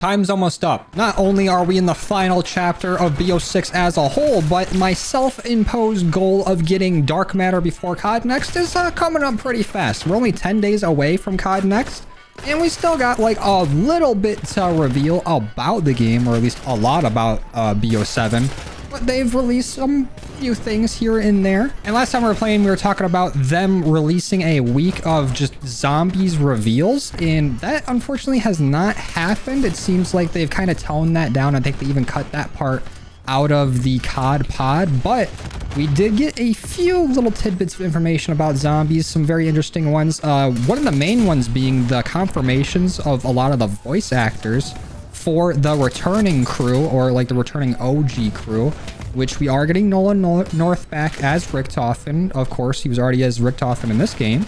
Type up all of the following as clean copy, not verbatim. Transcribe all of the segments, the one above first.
Time's almost up. Not only are we in the final chapter of BO6 as a whole, but my self-imposed goal of getting dark matter before Cod Next is coming up pretty fast. We're only 10 days away from Cod Next, and we still got like a little bit to reveal about the game, or at least a lot about BO7. But they've released some few things here and there. And last time we were playing, we were talking about them releasing a week of just zombies reveals, and that unfortunately has not happened. It seems like they've kind of toned that down. I think they even cut that part out of the COD pod, but we did get a few little tidbits of information about zombies, some very interesting ones. One of the main ones being the confirmations of a lot of the voice actors for the returning crew, or like the returning OG crew, which we are getting Nolan North back as Richtofen. Of course, he was already as Richtofen in this game.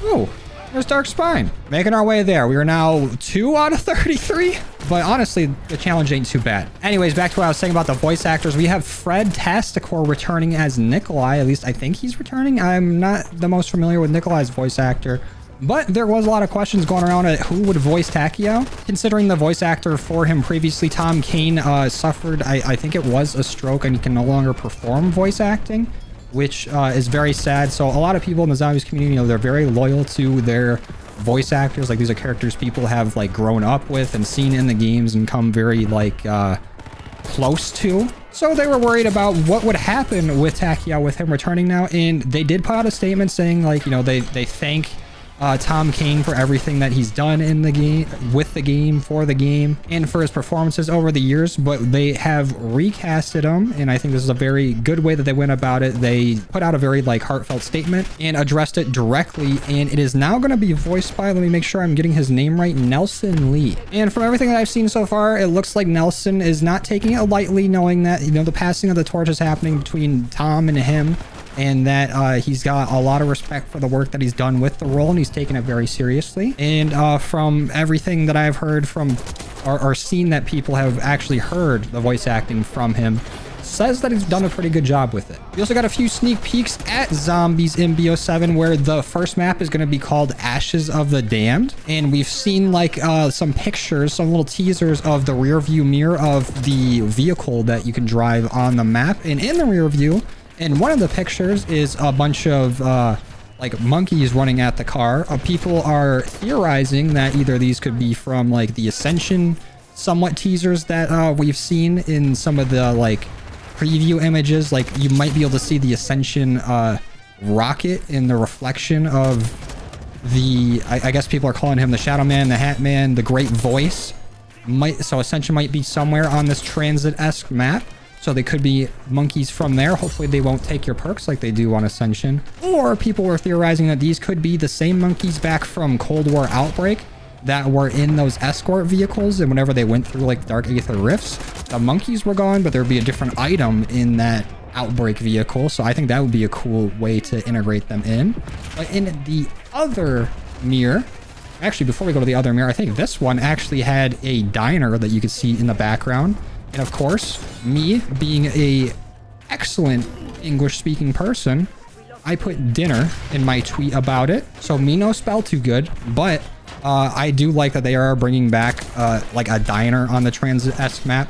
Oh, there's Dark Spine. Making our way there. We are now 2 out of 33. But honestly, the challenge ain't too bad. Anyways, back to what I was saying about the voice actors. We have Fred Tasticore returning as Nikolai. At least I think he's returning. I'm not the most familiar with Nikolai's voice actor, but there was a lot of questions going around at who would voice Takeo, considering the voice actor for him previously, Tom Kane, suffered, I think it was a stroke, and he can no longer perform voice acting, which is very sad. So a lot of people in the zombies community, you know, they're very loyal to their voice actors. Like, these are characters people have like grown up with and seen in the games and come very like close to. So they were worried about what would happen with Takeo with him returning now, and they did put out a statement saying, like, you know, they thank Tom Kane for everything that he's done in the game, with the game, for the game, and for his performances over the years. But they have recasted him, and I think this is a very good way that they went about it. They put out a very like heartfelt statement and addressed it directly, and it is now going to be voiced by, let me make sure I'm getting his name right, Nelson Lee. And from everything that I've seen so far, it looks like Nelson is not taking it lightly, knowing that, you know, the passing of the torch is happening between Tom and him, and that he's got a lot of respect for the work that he's done with the role, and he's taken it very seriously. And from everything that I've heard from, or seen that people have actually heard the voice acting from him, says that he's done a pretty good job with it. We also got a few sneak peeks at zombies in BO7, where the first map is going to be called Ashes of the Damned, and we've seen like some pictures, some little teasers of the rear view mirror of the vehicle that you can drive on the map. And in the rear view, and one of the pictures is a bunch of like monkeys running at the car. People are theorizing that either these could be from like the Ascension somewhat teasers that we've seen in some of the like preview images. Like, you might be able to see the Ascension rocket in the reflection of the, I guess people are calling him the Shadow Man, the Hat Man, the Great Voice. So Ascension might be somewhere on this transit-esque map. So they could be monkeys from there. Hopefully they won't take your perks like they do on Ascension. Or people were theorizing that these could be the same monkeys back from Cold War Outbreak that were in those escort vehicles, and whenever they went through like Dark Aether Rifts, the monkeys were gone, but there'd be a different item in that Outbreak vehicle. So I think that would be a cool way to integrate them in. But in the other mirror, actually before we go to the other mirror, I think this one actually had a diner that you could see in the background. And of course, me being a excellent English-speaking person, I put dinner in my tweet about it. So me no spell too good, but I do like that they are bringing back like a diner on the transit-esque map,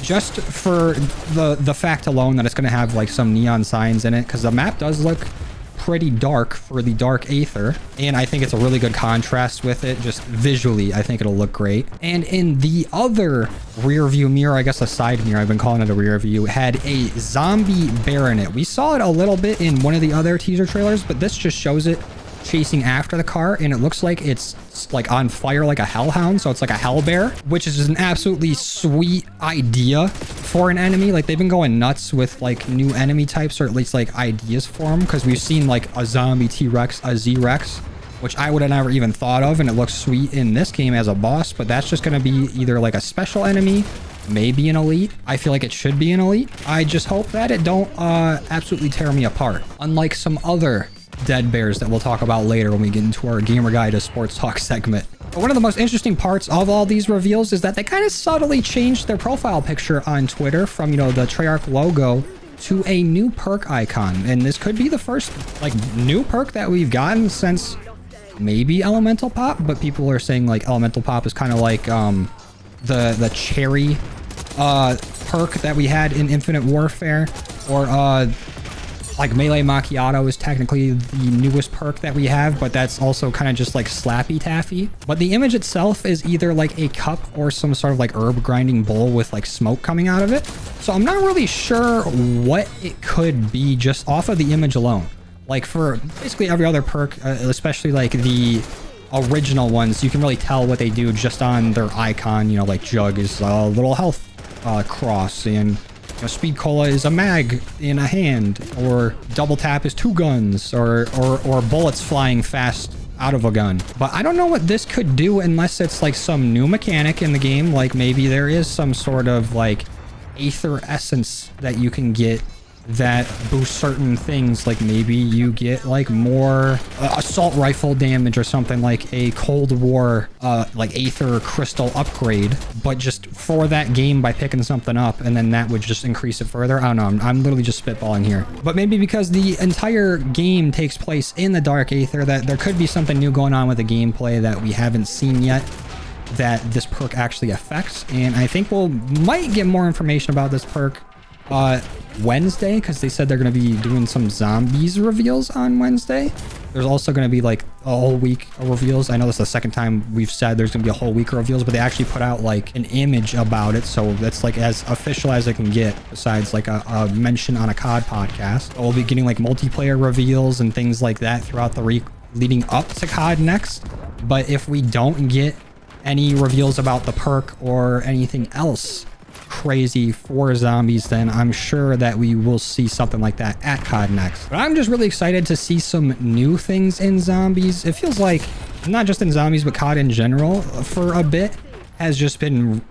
just for the fact alone that it's going to have like some neon signs in it, because the map does look pretty dark for the Dark Aether, and I think it's a really good contrast with it. Just visually, I think it'll look great. And in the other rear view mirror, I guess a side mirror, I've been calling it a rear view, had a zombie bear in it. We saw it a little bit in one of the other teaser trailers, but this just shows it chasing after the car, and it looks like it's like on fire like a hellhound. So it's like a hell bear, which is an absolutely sweet idea for an enemy. Like, they've been going nuts with like new enemy types, or at least like ideas for them, because we've seen like a zombie T-Rex, a Z-Rex, which I would have never even thought of, and it looks sweet in this game as a boss. But that's just going to be either like a special enemy, maybe an elite. I feel like it should be an elite. I just hope that it don't absolutely tear me apart, unlike some other dead bears that we'll talk about later when we get into our gamer guide to sports talk segment. But one of the most interesting parts of all these reveals is that they kind of subtly changed their profile picture on Twitter from, you know, the Treyarch logo to a new perk icon. And this could be the first like new perk that we've gotten since maybe elemental pop, but people are saying like elemental pop is kind of like the cherry perk that we had in Infinite Warfare, or like melee macchiato is technically the newest perk that we have, but that's also kind of just like slappy taffy. But the image itself is either like a cup or some sort of like herb grinding bowl with like smoke coming out of it. So I'm not really sure what it could be just off of the image alone. Like for basically every other perk, especially like the original ones, you can really tell what they do just on their icon. You know, like Jug is a little health cross, and you know, Speed Cola is a mag in a hand, or Double Tap is 2 guns, or bullets flying fast out of a gun. But I don't know what this could do unless it's like some new mechanic in the game. Like maybe there is some sort of like Aether Essence that you can get that boosts certain things. Like maybe you get like more assault rifle damage or something, like a Cold War like Aether Crystal upgrade, but just for that game by picking something up, and then that would just increase it further. I don't know, I'm literally just spitballing here. But maybe because the entire game takes place in the Dark Aether, that there could be something new going on with the gameplay that we haven't seen yet that this perk actually affects. And I think we'll might get more information about this perk Wednesday, because they said they're going to be doing some zombies reveals on Wednesday. There's also going to be like a whole week of reveals. I know this is the second time we've said there's going to be a whole week of reveals, but they actually put out like an image about it, so that's like as official as it can get, besides like a mention on a COD podcast. We'll be getting like multiplayer reveals and things like that throughout the week leading up to COD Next. But if we don't get any reveals about the perk or anything else crazy for zombies, then I'm sure that we will see something like that at COD Next. But I'm just really excited to see some new things in zombies. It feels like not just in zombies, but COD in general for a bit has just been,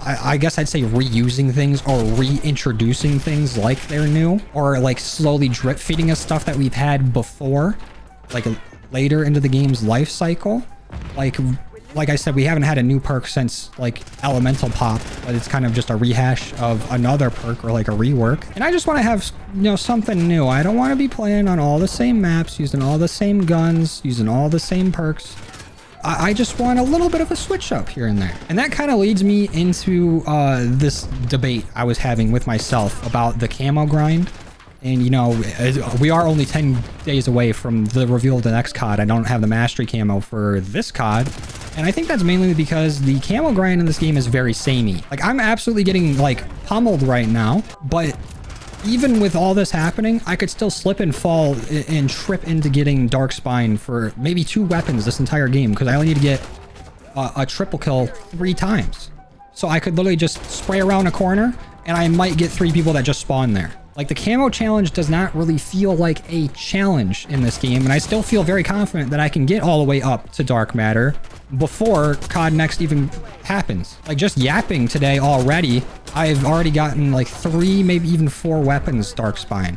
I guess I'd say, reusing things or reintroducing things like they're new, or like slowly drip feeding us stuff that we've had before, like later into the game's life cycle. Like I said, we haven't had a new perk since like Elemental Pop, but it's kind of just a rehash of another perk or like a rework. And I just want to have, you know, something new. I don't want to be playing on all the same maps, using all the same guns, using all the same perks. I just want a little bit of a switch up here and there. And that kind of leads me into this debate I was having with myself about the camo grind. And, you know, we are only 10 days away from the reveal of the next COD. I don't have the mastery camo for this COD. And I think that's mainly because the camo grind in this game is very samey. Like, I'm absolutely getting, like, pummeled right now. But even with all this happening, I could still slip and fall and trip into getting Dark Spine for maybe 2 weapons this entire game, because I only need to get a triple kill 3 times. So I could literally just spray around a corner, and I might get 3 people that just spawn there. Like, the camo challenge does not really feel like a challenge in this game, and I still feel very confident that I can get all the way up to Dark Matter before COD Next even happens. Like, just yapping today already, I've already gotten like 3, maybe even 4 weapons Dark Spine.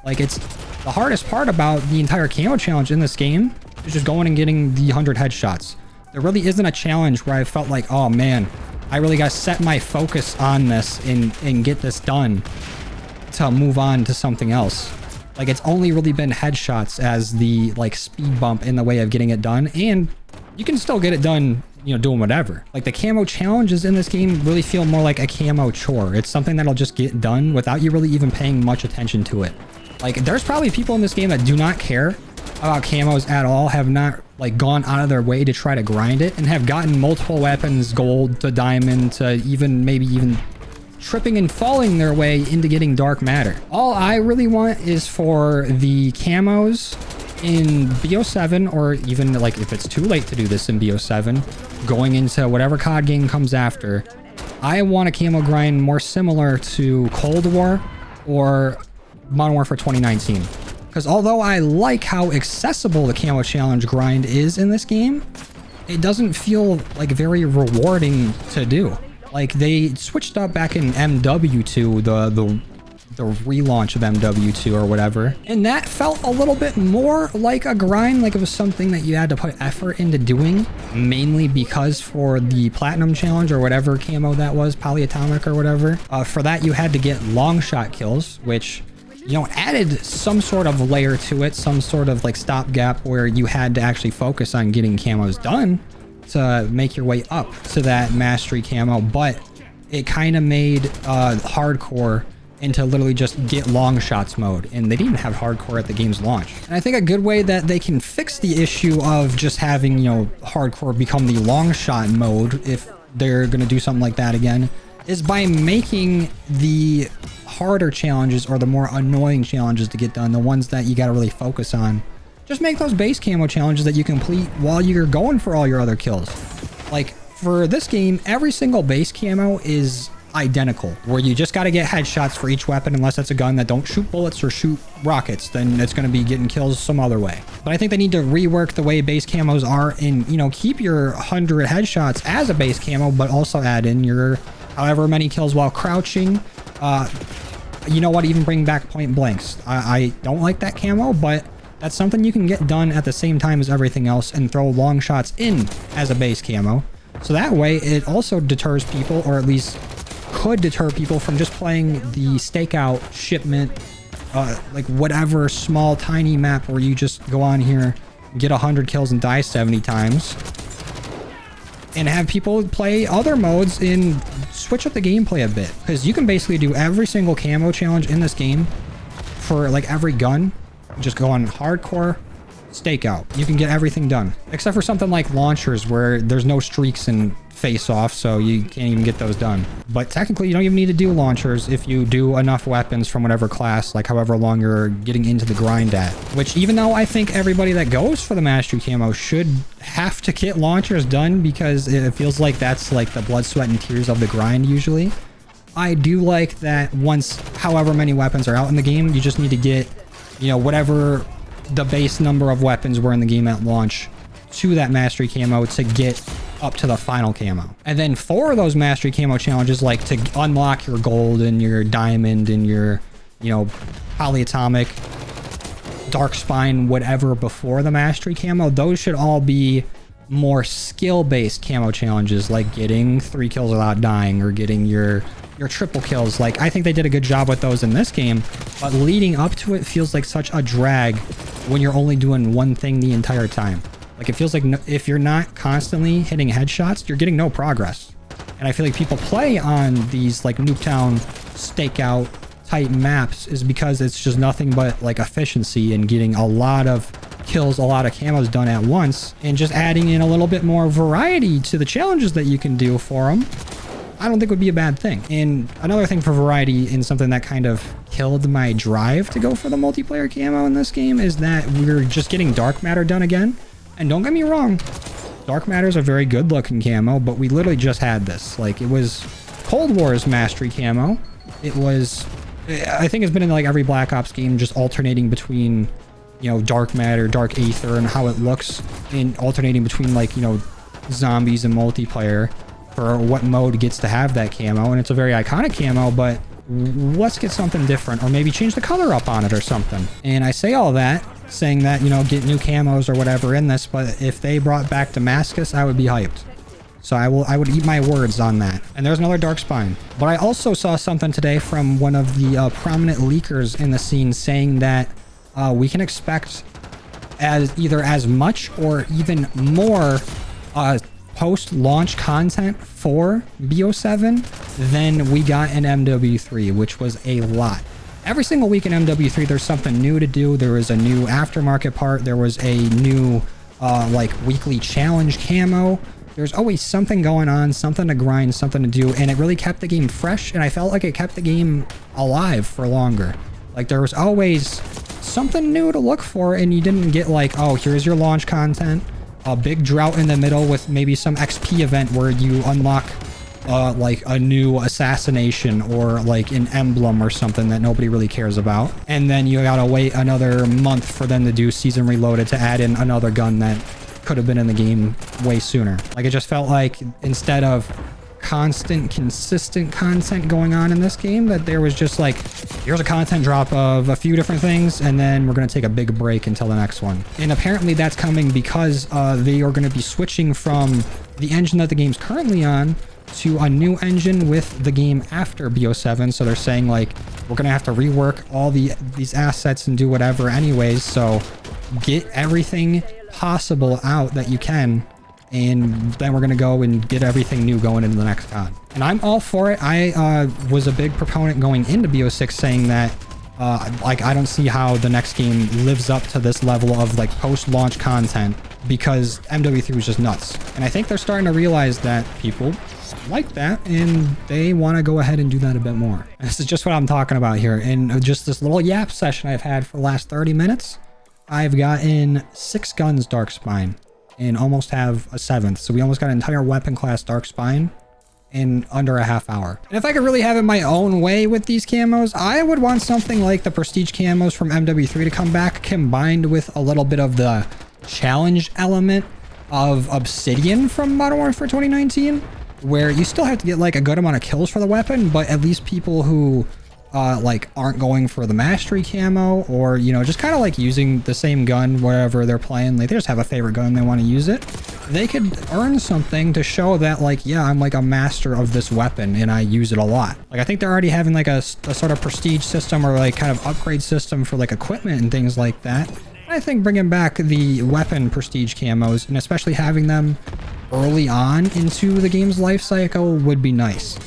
Like, it's the hardest part about the entire camo challenge in this game is just going and getting the 100 headshots. There really isn't a challenge where I felt like, oh man, I really got to set my focus on this and get this done to move on to something else. Like, it's only really been headshots as the like speed bump in the way of getting it done, and you can still get it done, you know, doing whatever. Like, the camo challenges in this game really feel more like a camo chore. It's something that'll just get done without you really even paying much attention to it. Like, there's probably people in this game that do not care about camos at all, have not like gone out of their way to try to grind it, and have gotten multiple weapons, gold to diamond to maybe even tripping and falling their way into getting Dark Matter. All I really want is for the camos in BO7, or even like if it's too late to do this in BO7, going into whatever COD game comes after, I want a camo grind more similar to Cold War or Modern Warfare 2019. Because although I like how accessible the camo challenge grind is in this game, it doesn't feel like very rewarding to do. Like, they switched up back in MW2, the relaunch of MW2 or whatever, and that felt a little bit more like a grind, like it was something that you had to put effort into doing, mainly because for the Platinum Challenge or whatever camo that was, Polyatomic or whatever, for that you had to get long shot kills, which you know, added some sort of layer to it, some sort of like stopgap where you had to actually focus on getting camos done to make your way up to that mastery camo. But it kind of made hardcore into literally just get long shots mode, and they didn't have hardcore at the game's launch. And I think a good way that they can fix the issue of just having, you know, hardcore become the long shot mode, if they're gonna do something like that again, is by making the harder challenges or the more annoying challenges to get done, the ones that you got to really focus on, just make those base camo challenges that you complete while you're going for all your other kills. Like for this game, every single base camo is identical, where you just got to get headshots for each weapon, unless it's a gun that don't shoot bullets or shoot rockets, then it's going to be getting kills some other way. But I think they need to rework the way base camos are, and, you know, keep your 100 headshots as a base camo, but also add in your however many kills while crouching. You know what, even bring back point blanks. I don't like that camo, but that's something you can get done at the same time as everything else, and throw long shots in as a base camo. So that way it also deters people, or at least could deter people from just playing the stakeout shipment, like whatever small tiny map where you just go on here, get 100 kills and die 70 times, and have people play other modes and switch up the gameplay a bit. Because you can basically do every single camo challenge in this game for like every gun. Just go on hardcore, stakeout. You can get everything done, except for something like launchers where there's no streaks and face off, so you can't even get those done. But technically you don't even need to do launchers if you do enough weapons from whatever class, like however long you're getting into the grind at. Which, even though I think everybody that goes for the mastery camo should have to get launchers done, because it feels like that's like the blood, sweat, and tears of the grind usually, I do like that once however many weapons are out in the game, you just need to get, you know, whatever the base number of weapons were in the game at launch to that mastery camo to get up to the final camo. And then for those mastery camo challenges, like to unlock your gold and your diamond and your, you know, polyatomic, dark spine, whatever before the mastery camo, those should all be more skill-based camo challenges, like getting 3 kills without dying, or getting your triple kills. Like, I think they did a good job with those in this game, but leading up to it feels like such a drag when you're only doing one thing the entire time. Like, it feels like if you're not constantly hitting headshots, you're getting no progress. And I feel like people play on these like Nuketown stakeout type maps is because it's just nothing but like efficiency and getting a lot of kills, a lot of camos done at once, and just adding in a little bit more variety to the challenges that you can do for them, I don't think would be a bad thing. And another thing for variety, and something that kind of killed my drive to go for the multiplayer camo in this game, is that we're just getting dark matter done again. And don't get me wrong, dark matter is a very good looking camo, but we literally just had this. Like, it was Cold War's mastery camo. It was, I think it's been in like every Black Ops game, just alternating between, you know, dark matter, dark aether, and how it looks, and alternating between like, you know, zombies and multiplayer for what mode gets to have that camo. And it's a very iconic camo, but let's get something different, or maybe change the color up on it or something. And I say all that saying that, you know, get new camos or whatever in this, but if they brought back Damascus, I would be hyped. So I would eat my words on that. And there's another dark spine. But I also saw something today from one of the prominent leakers in the scene saying that we can expect either as much or even more post-launch content for BO7 than we got in MW3, which was a lot. Every single week in MW3, there's something new to do. There was a new aftermarket part. There was a new like weekly challenge camo. There's always something going on, something to grind, something to do, and it really kept the game fresh, and I felt like it kept the game alive for longer. Like, there was always something new to look for, and you didn't get like, oh, here's your launch content, a big drought in the middle with maybe some XP event where you unlock like a new assassination or like an emblem or something that nobody really cares about, and then you gotta wait another month for them to do season reloaded to add in another gun that could have been in the game way sooner. Like, it just felt like instead of constant, consistent content going on in this game, that there was just like, here's a content drop of a few different things, and then we're going to take a big break until the next one. And apparently that's coming because they are going to be switching from the engine that the game's currently on to a new engine with the game after BO7. So they're saying like, we're going to have to rework all these assets and do whatever anyways. So get everything possible out that you can. And then we're going to go and get everything new going into the next COD. And I'm all for it. I was a big proponent going into BO6 saying that like I don't see how the next game lives up to this level of like post-launch content because MW3 was just nuts. And I think they're starting to realize that people like that and they want to go ahead and do that a bit more. And this is just what I'm talking about here. In just this little yap session I've had for the last 30 minutes, I've gotten 6 guns Dark Spine and almost have a 7th. So we almost got an entire weapon class Dark Spine in under a half hour. And if I could really have it my own way with these camos, I would want something like the prestige camos from MW3 to come back, combined with a little bit of the challenge element of Obsidian from Modern Warfare 2019, where you still have to get like a good amount of kills for the weapon, but at least people who like aren't going for the mastery camo, or you know, just kind of like using the same gun wherever they're playing, like they just have a favorite gun, they want to use it, they could earn something to show that like, yeah, I'm like a master of this weapon and I use it a lot. Like I think they're already having like a sort of prestige system or like kind of upgrade system for like equipment and things like that. I think bringing back the weapon prestige camos and especially having them early on into the game's life cycle would be nice,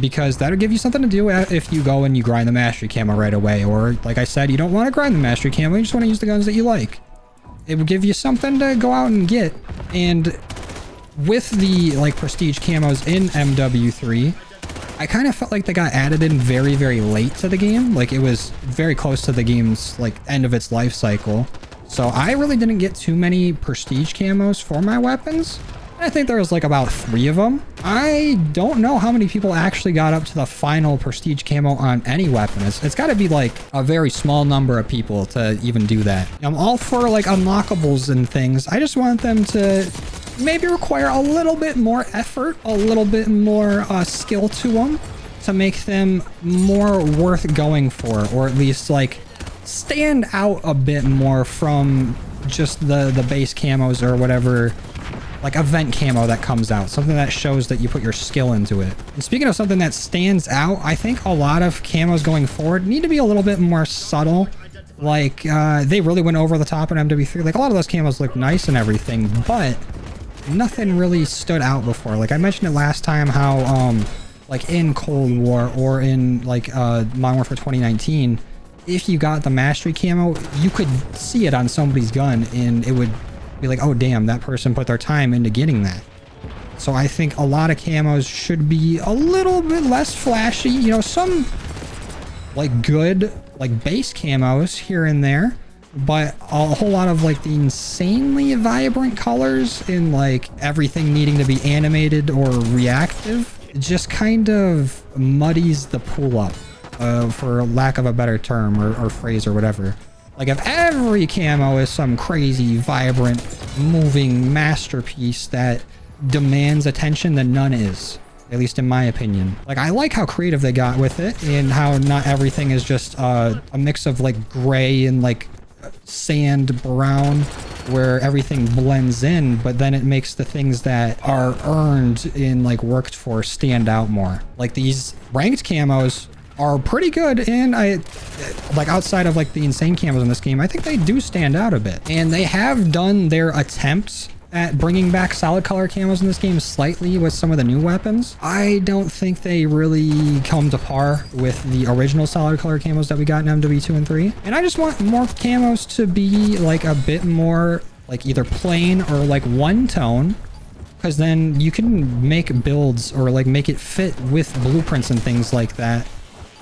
because that'll give you something to do if you go and you grind the mastery camo right away. Or like I said, you don't want to grind the mastery camo, you just want to use the guns that you like. It would give you something to go out and get. And with the like prestige camos in MW3, I kind of felt like they got added in very, very late to the game. Like it was very close to the game's like end of its life cycle. So I really didn't get too many prestige camos for my weapons. I think there was like about 3 of them. I don't know how many people actually got up to the final prestige camo on any weapon. It's got to be like a very small number of people to even do that. I'm all for like unlockables and things. I just want them to maybe require a little bit more effort, a little bit more skill to them to make them more worth going for, or at least like stand out a bit more from just the base camos or whatever, like event camo that comes out, something that shows that you put your skill into it. And speaking of something that stands out, I think a lot of camos going forward need to be a little bit more subtle. Like they really went over the top in MW3. Like a lot of those camos look nice and everything, but nothing really stood out before. Like I mentioned it last time how like in Cold War or in like Modern Warfare 2019, if you got the mastery camo, you could see it on somebody's gun and it would be like, oh damn, that person put their time into getting that. So I think a lot of camos should be a little bit less flashy, you know, some like good like base camos here and there, but a whole lot of like the insanely vibrant colors in like everything needing to be animated or reactive just kind of muddies the pool up, for lack of a better term or phrase or whatever. Like if every camo is some crazy, vibrant, moving masterpiece that demands attention, then none is. At least in my opinion. Like I like how creative they got with it and how not everything is just a mix of like gray and like sand brown where everything blends in, but then it makes the things that are earned and like worked for stand out more. Like these ranked camos are pretty good, and I like outside of like the insane camos in this game, I think they do stand out a bit, and they have done their attempts at bringing back solid color camos in this game slightly with some of the new weapons. I don't think they really come to par with the original solid color camos that we got in MW2 and 3, and I just want more camos to be like a bit more like either plain or like one tone, because then you can make builds or like make it fit with blueprints and things like that,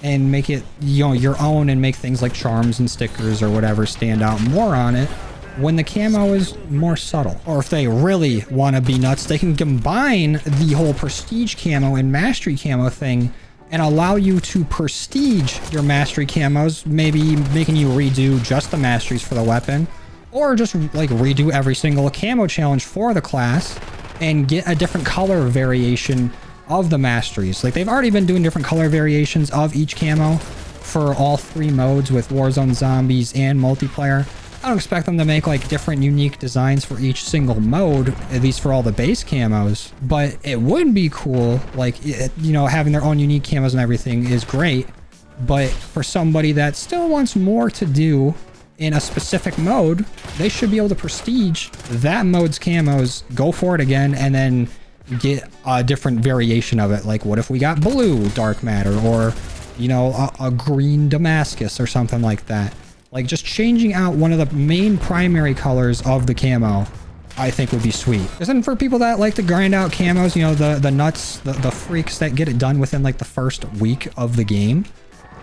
and make it, you know, your own, and make things like charms and stickers or whatever stand out more on it when the camo is more subtle. Or if they really want to be nuts, they can combine the whole prestige camo and mastery camo thing and allow you to prestige your mastery camos, maybe making you redo just the masteries for the weapon, or just like redo every single camo challenge for the class and get a different color variation of the masteries. Like they've already been doing different color variations of each camo for all 3 modes with Warzone, Zombies, and multiplayer. I don't expect them to make like different unique designs for each single mode, at least for all the base camos, but it would be cool. Like, you know, having their own unique camos and everything is great, But for somebody that still wants more to do in a specific mode, they should be able to prestige that mode's camos, go for it again, and then get a different variation of it. Like, what if we got blue dark matter, or, you know, a green Damascus or something like that? Like, just changing out one of the main primary colors of the camo, I think would be sweet. Because then for people that like to grind out camos, you know, the nuts, the freaks that get it done within like the first week of the game,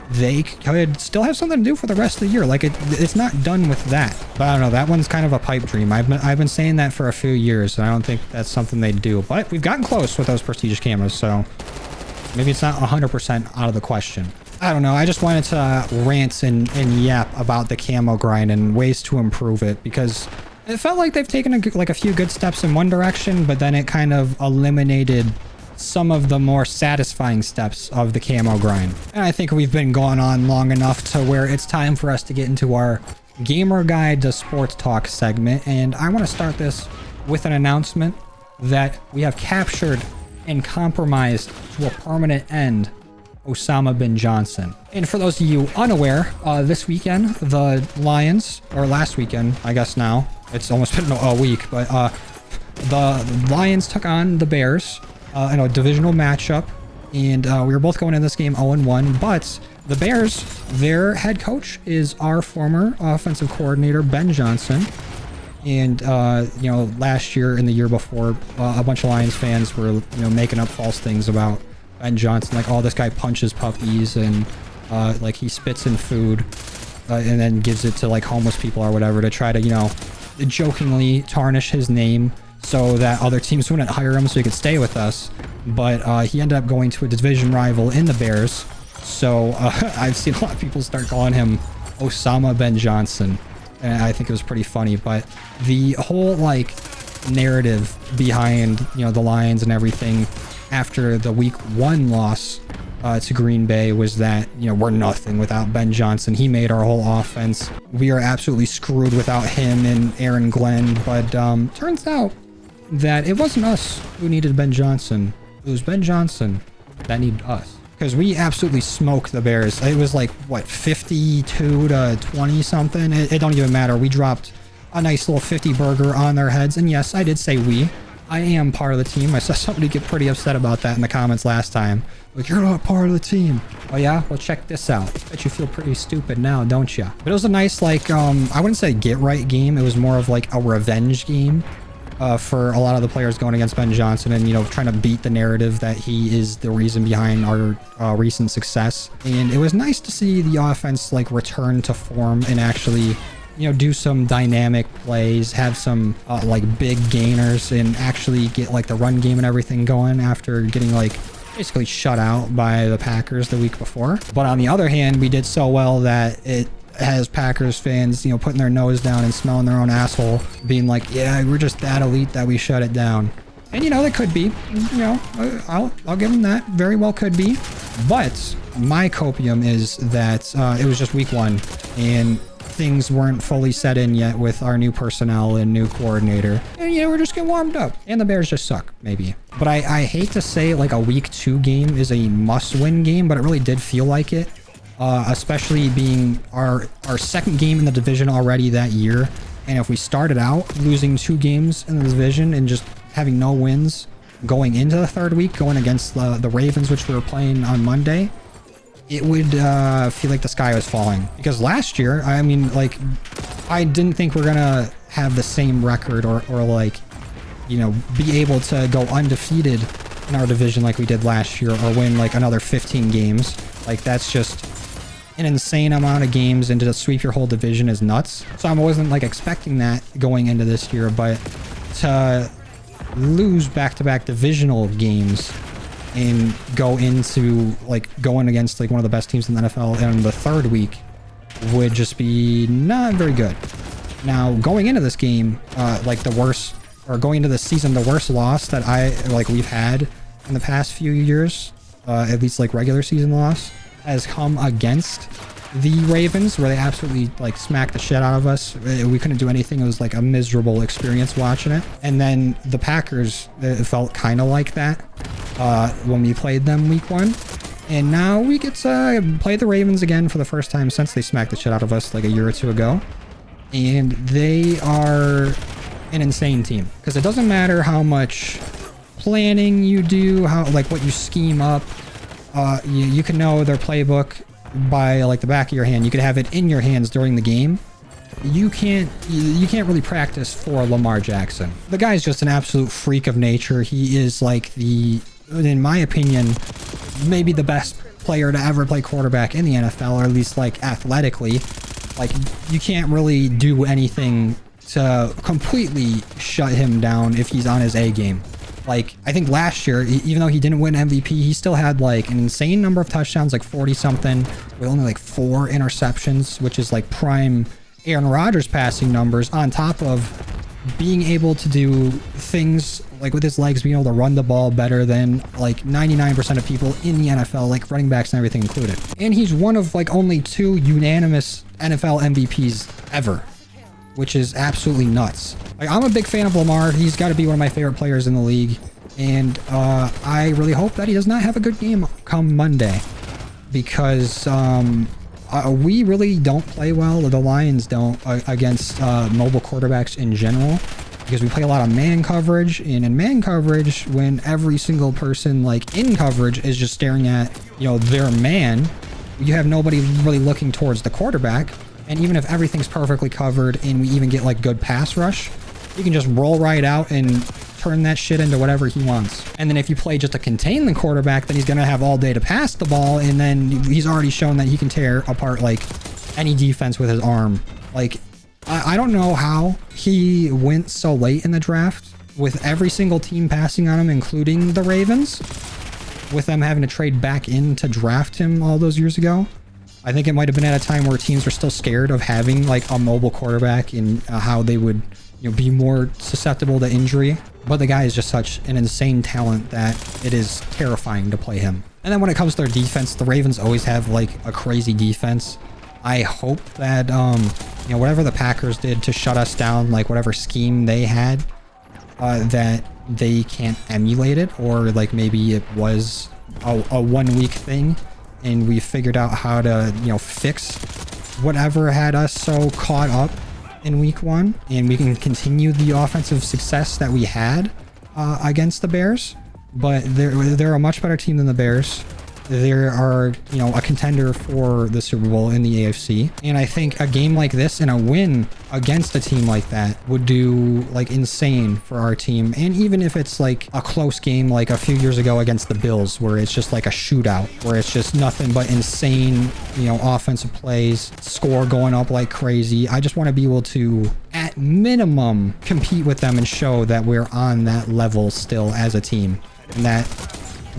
they could still have something to do for the rest of the year. Like, it's not done with that. But I don't know, that one's kind of a pipe dream. I've been saying that for a few years, and I don't think that's something they do. But we've gotten close with those prestigious camos, so maybe it's not 100% out of the question. I don't know. I just wanted to rant and yap about the camo grind and ways to improve it, because it felt like they've taken a few good steps in one direction, but then it kind of eliminated some of the more satisfying steps of the camo grind. And I think we've been going on long enough to where it's time for us to get into our Gamer Guide to Sports Talk segment. And I want to start this with an announcement that we have captured and compromised to a permanent end Osama bin Johnson. And for those of you unaware, this weekend, the Lions, or last weekend, I guess now, it's almost been a week, but the Lions took on the Bears in a divisional matchup, and we were both going in this game 0-1, but the Bears, their head coach is our former offensive coordinator, Ben Johnson. And, you know, last year and the year before, a bunch of Lions fans were, you know, making up false things about Ben Johnson, like, oh, this guy punches puppies, and like, he spits in food and then gives it to like homeless people or whatever, to try to, you know, jokingly tarnish his name so that other teams wouldn't hire him so he could stay with us. But he ended up going to a division rival in the Bears. So I've seen a lot of people start calling him Osama bin Johnson, and I think it was pretty funny. But the whole like narrative behind, you know, the Lions and everything after the week 1 loss to Green Bay was that, you know, we're nothing without Ben Johnson. He made our whole offense. We are absolutely screwed without him and Aaron Glenn. But turns out that it wasn't us who needed Ben Johnson. It was Ben Johnson that needed us, because we absolutely smoked the Bears. It was like, what, 52 to 20 something? It don't even matter. We dropped a nice little 50 burger on their heads. And yes, I did say we. I am part of the team. I saw somebody get pretty upset about that in the comments last time. Like, you're not part of the team. Oh yeah? Well, check this out. Bet you feel pretty stupid now, don't you? But it was a nice, like, I wouldn't say get right game. It was more of like a revenge game for a lot of the players going against Ben Johnson, and, you know, trying to beat the narrative that he is the reason behind our recent success. And it was nice to see the offense like return to form and actually, you know, do some dynamic plays, have some like big gainers, and actually get like the run game and everything going after getting like basically shut out by the Packers the week before. But on the other hand, we did so well that it has Packers fans, you know, putting their nose down and smelling their own asshole, being like, yeah, we're just that elite that we shut it down. And, you know, they could be, you know, I'll give them that. Very well could be. But my copium is that it was just week 1, and things weren't fully set in yet with our new personnel and new coordinator. And, you know, we're just getting warmed up. And the Bears just suck, maybe. But I hate to say, like, a week 2 game is a must-win game, but it really did feel like it. Especially being our second game in the division already that year. And if we started out losing 2 games in the division and just having no wins going into the 3rd week, going against the Ravens, which we were playing on Monday, it would feel like the sky was falling. Because last year, I mean, like, I didn't think we're gonna have the same record or like, you know, be able to go undefeated in our division like we did last year, or win like another 15 games. Like, that's just an insane amount of games, and to sweep your whole division is nuts. So I wasn't like expecting that going into this year, but to lose back-to-back divisional games and go into like going against like one of the best teams in the NFL in the 3rd week would just be not very good. Now, going into this game, like the worst, or going into the season, the worst loss that we've had in the past few years, at least like regular season loss, has come against the Ravens, where they absolutely like smacked the shit out of us. We couldn't do anything. It was like a miserable experience watching it. And then the Packers, it felt kind of like that when we played them week 1. And now we get to play the Ravens again for the first time since they smacked the shit out of us like a year or two ago. And they are an insane team. Because it doesn't matter how much planning you do, how like what you scheme up. You can know their playbook by like the back of your hand. You could have it in your hands during the game. You can't really practice for Lamar Jackson. The guy's just an absolute freak of nature. He is like in my opinion, maybe the best player to ever play quarterback in the NFL, or at least like athletically. Like you can't really do anything to completely shut him down if he's on his A game. Like I think last year, even though he didn't win MVP, he still had like an insane number of touchdowns, like 40 something, with only like 4 interceptions, which is like prime Aaron Rodgers passing numbers, on top of being able to do things like with his legs, being able to run the ball better than like 99% of people in the NFL, like running backs and everything included. And he's one of like only 2 unanimous NFL MVPs ever, which is absolutely nuts. Like I'm a big fan of Lamar. He's got to be one of my favorite players in the league. And I really hope that he does not have a good game come Monday, because we really don't play well. The Lions don't against mobile quarterbacks in general, because we play a lot of man coverage. And in man coverage, when every single person like in coverage is just staring at, you know, their man, you have nobody really looking towards the quarterback. And even if everything's perfectly covered and we even get like good pass rush, you can just roll right out and turn that shit into whatever he wants. And then if you play just to contain the quarterback, then he's going to have all day to pass the ball. And then he's already shown that he can tear apart like any defense with his arm. Like, I don't know how he went so late in the draft with every single team passing on him, including the Ravens, with them having to trade back in to draft him all those years ago. I think it might have been at a time where teams were still scared of having like a mobile quarterback, and how they would, you know, be more susceptible to injury. But the guy is just such an insane talent that it is terrifying to play him. And then when it comes to their defense, the Ravens always have like a crazy defense. I hope that, you know, whatever the Packers did to shut us down, like whatever scheme they had, that they can't emulate it, or like maybe it was a 1 week thing and we figured out how to, you know, fix whatever had us so caught up in week 1, and we can continue the offensive success that we had against the Bears. But they're a much better team than the Bears. They are, you know, a contender for the Super Bowl in the AFC. And I think a game like this and a win against a team like that would do like insane for our team. And even if it's like a close game like a few years ago against the Bills, where it's just like a shootout, where it's just nothing but insane, you know, offensive plays, score going up like crazy. I just want to be able to, at minimum, compete with them and show that we're on that level still as a team, and that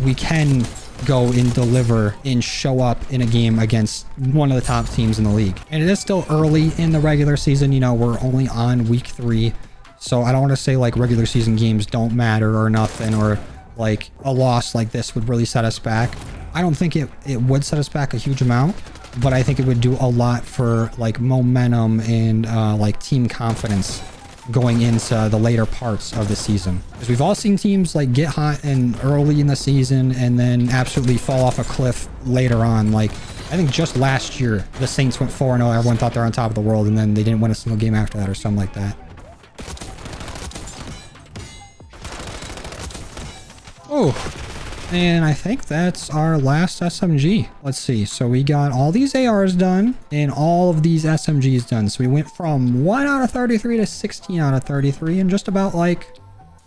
we can go and deliver and show up in a game against one of the top teams in the league. And it is still early in the regular season. You know, we're only on week 3, so I don't want to say like regular season games don't matter or nothing, or like a loss like this would really set us back. I don't think it would set us back a huge amount, but I think it would do a lot for like momentum and like team confidence going into the later parts of the season. Because we've all seen teams like get hot and early in the season and then absolutely fall off a cliff later on. Like I think just last year the Saints went 4-0, everyone thought they're on top of the world, and then they didn't win a single game after that or something like that. Oh, and I think that's our last SMG. Let's see. So we got all these ARs done and all of these SMGs done. So we went from 1 out of 33 to 16 out of 33 in just about like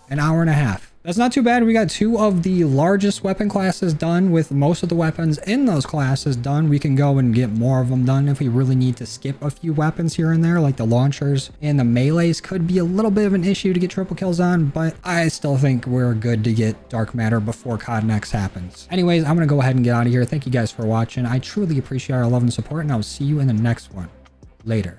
an hour and a half. That's not too bad. We got 2 of the largest weapon classes done, with most of the weapons in those classes done. We can go and get more of them done if we really need to skip a few weapons here and there, like the launchers and the melees could be a little bit of an issue to get triple kills on, but I still think we're good to get dark matter before Cod Next happens. Anyways, I'm going to go ahead and get out of here. Thank you guys for watching. I truly appreciate our love and support, and I'll see you in the next one. Later.